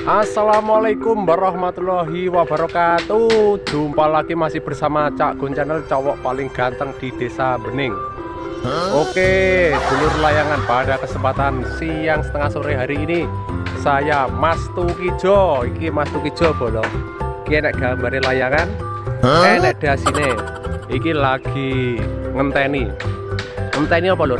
Assalamualaikum warahmatullahi wabarakatuh. Jumpa lagi masih bersama Cak Gun Channel, cowok paling ganteng di Desa Bening. Oke, dulur layangan, pada kesempatan siang setengah sore hari ini saya Mas Tukijo. Iki Mas Tukijo bolong. Iki enek gambare layangan, enek dasine. Iki lagi ngenteni. Ngenteni apa lur?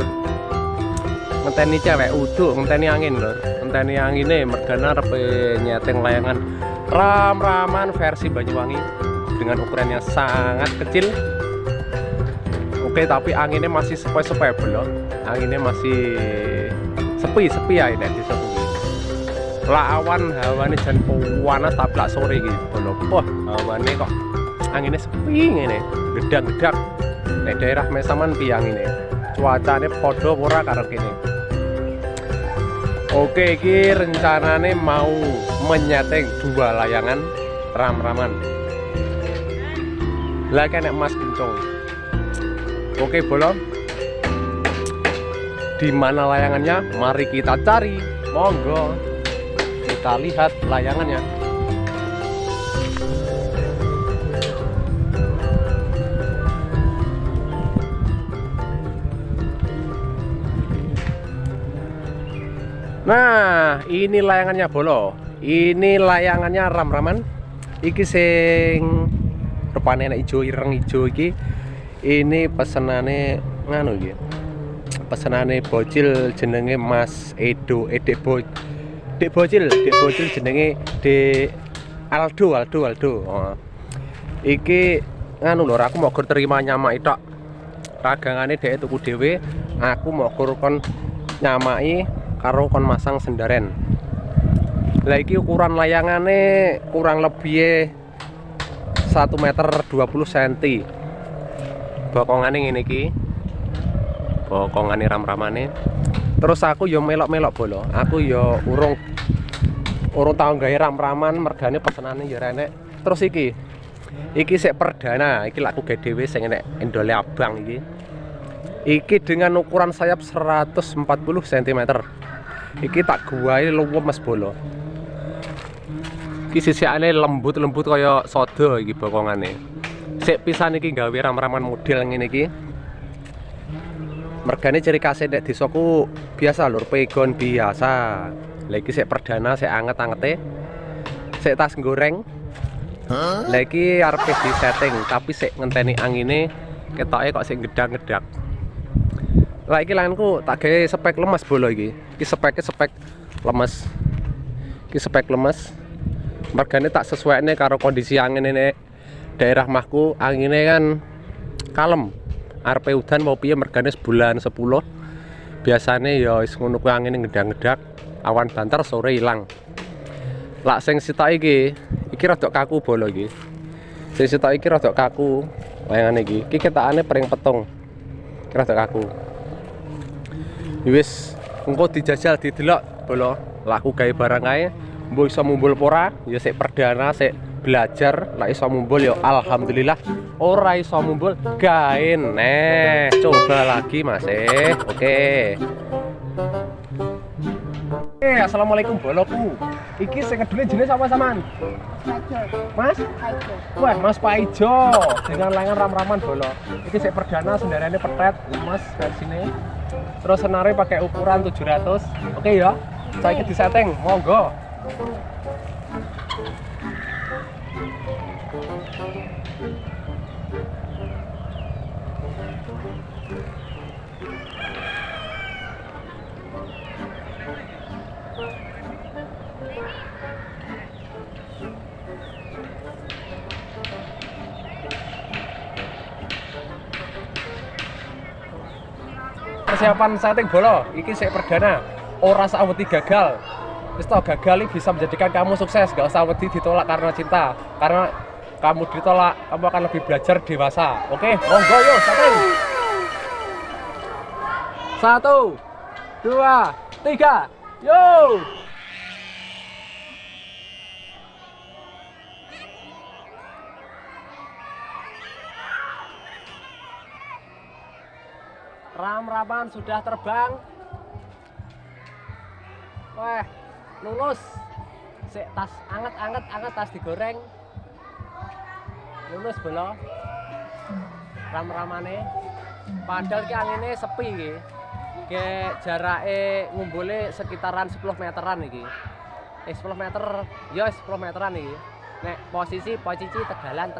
Ngenteni cewek uduk, ngenteni angin lur. Ngenteni angine mergana repe nyeteng layangan ram-raman versi Banyuwangi dengan ukuran yang sangat kecil. Oke, tapi anginnya masih sepoi-sepoi belum. Anginnya masih sepi-sepi ya ini di sini. Lah awan hawane jan panas tapi lak sore gitu belum. Wah, hawane kok anginnya sepi ngene. Gedak-gedak. Nek daerah Mesaman piye angine. Cuacane padha ora karo kene. Oke, iki rencanane mau menyeteng dua layangan ram-raman. Lah kene Mas Kencong. Oke, bolong. Di mana layangannya? Mari kita cari. Monggo. Kita lihat layangannya. Nah, ini layangannya bolo. Ini layangannya ram-raman. Iki sing rupane enak ijo ireng ijo iki. Ini pesenane nganu iki. Pesenane bocil jenenge Mas Edo, Dek Bocil jenenge De Aldo. Oh. Iki nganu lho, aku mau terima nyamai tok. Ragangane dhek tuku dhewe, aku mau kon nyamai karo kon masang sendaren. Lah iki ukuran layangane kurang lebih 1 meter 20 cm. Bokongane ngene iki. Bokongane ram-ramane. Terus aku yo melok-melok bolo. Aku yo urung tau gawe ram-raman, mergane pesenane yo renek. Terus iki sik perdana, iki lak aku gawe dhewe sing enek endole abang iki. Iki dengan ukuran sayap 140 cm. Iki tak guwae luwes bolo. Iki sisikane lembut-lembut kaya sodo iki bokongane. Sik pisan iki gawe ram-raman model ngene iki. Mergane ciri khas nek desaku biasa lur, pegon biasa. Lah iki sik perdana, sik anget-angete. Sik tas goreng. Lah iki arepe di setting, tapi sik ngenteni angine ketoke kok sik gedak-gedak. Lah iki layanganku tak gawe spek lemes bolo iki. Iki speknya spek lemes. Iki spek lemes. Mergane tak sesuaiane karo kondisi angin ini daerah mahku, angine kan kalem. Arepe udan mau piye mergane sebulan 10. Biasane ya wis ngono kuwi angine ngedang-ngedak, awan banter sore ilang. Lak sing sitok iki rada kaku bolo iki. Sing sitok iki rada kaku layangane iki. Iki ketakane pring petung. Iki rada kaku. Wis engko dijajal didelok bolo. Laku gawe barang kae, mbok iso mumbul ora, ya sik perdana, sik belajar. Lah iso mumbul ya alhamdulillah. Ora iso mumbul gawe neh. Coba lagi Mas. Oke. Assalamualaikum boloku. Iki sing ngedune jenis apa sampean? Mas? Wah, Mas Paijo dengan layangan ram-raman bolo. Iki sik perdana, sendarane petet, lemes versine. Terus senare pakai ukuran 700. Oke ya. Saiki disetting, monggo. Persiapan setting bolo, iki sik perdana. Ora usah wedi gagal. Wis tau gagal iki bisa menjadikan kamu sukses. Gak usah wedi ditolak karena cinta. Karena kamu ditolak, kamu akan lebih belajar dewasa. Oke, monggo yo setting. 1, 2, 3. Yo. Ram-raman sudah terbang. Wah, lulus. Sik tas anget tas digoreng. Lulus bolo. Ram-ramane. Padahal ki angine sepi iki. Ki jarake ngumpule sekitaran 10 meteran iki. 10 meter, ya 10 meteran iki. Nek posisi Pocici Tegalan.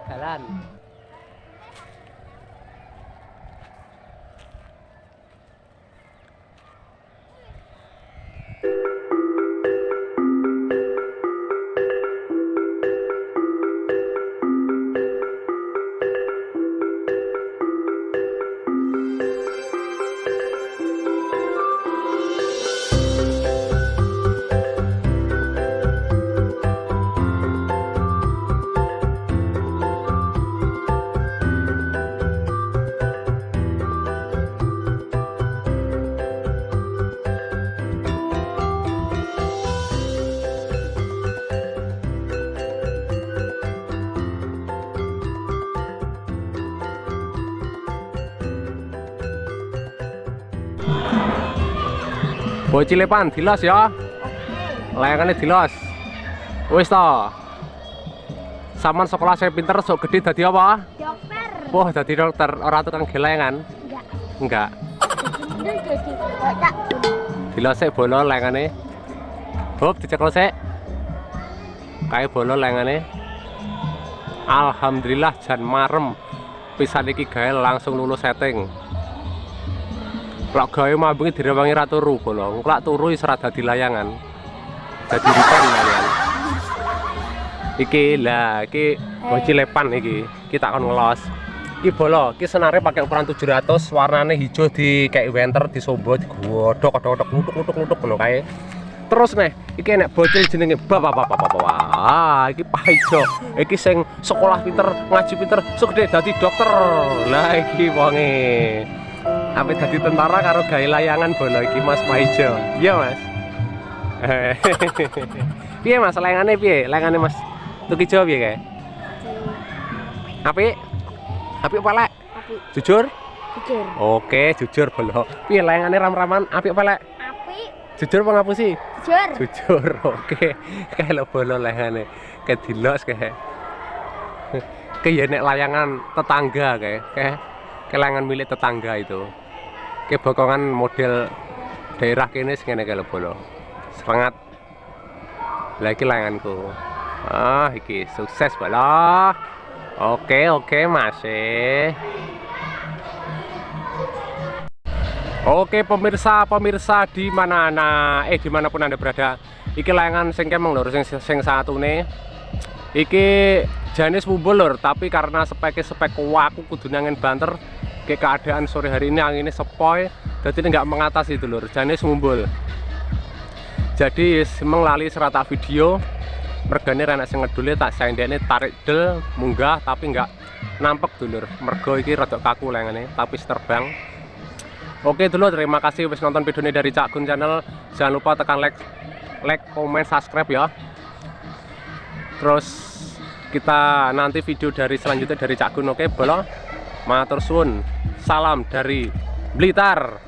Bocilepan dilos ya. Layangane dilos. Wis to. Saman sekolah saya pinter sok gede dadi apa? Dokter. Wah, dadi dokter, ora tukang gelayangan. Enggak. Dilos sik bolo layangane. Hop dicekel sik. Kae bolo layangane. Alhamdulillah jan marem. Pisan iki gawe langsung lulus setting. Lak gawe mambunge direwangi ra turu bolo. Lak turu wis ra dadi layangan. Dadi ripen kalian. Iki lah, iki Bocilepan iki. Kita akan ngelos. Iki bolo, iki senare pakai ukuran 700, warnane hijau di kayak wenter disombo digodhog-godhog nutuk ngono kae. Terus nih, iki enek bocil jenenge Wah, iki paijo. Iki sing sekolah pinter, ngaji pinter, segede dadi dokter. Lah iki wonge. Sampai dadi tentara karo gawe layangan bolo iki Mas Paijo. Iya, Mas. Piye Mas layangane piye? Layangane Mas Tukijo piye kae? Apik? Apik apa lek? Apik. Jujur? Jujur. Oke, jujur bolo. Piye layangane ram-raman apik apa lek? Apik. Jujur apa ngapusi? Jujur. Jujur. Oke. Kae lho bolo layangane. Kae dilos kae. Kayak nek layangan tetangga kayak layangan milik tetangga itu. Kayak bokongan model daerah kene sing ngene kae lho bolo. Serengat. Lah iki layanganku. Ah, iki sukses bolo. Oke masih. Oke pemirsa dimanapun anda berada, iki layangan sing kemeng lur sing satune. Iki jenis mumbul lur, tapi karena spek waku kudu angin banter, ke keadaan sore hari ini anginnya sepoi, jadi nggak mengatasi itu lur, jenis mumbul. Jadi menglali serata video. Mergane renek sing ngedule tak sendekne tarik del munggah tapi enggak nampek dulur. Mergo iki rada kaku layangane tapi terbang. Oke dulur, terima kasih wis nonton videonya dari Cak Gun Channel. Jangan lupa tekan like, komen, subscribe ya. Terus kita nanti video dari selanjutnya dari Cak Gun. Oke, bolo. Matur suwun. Salam dari Blitar.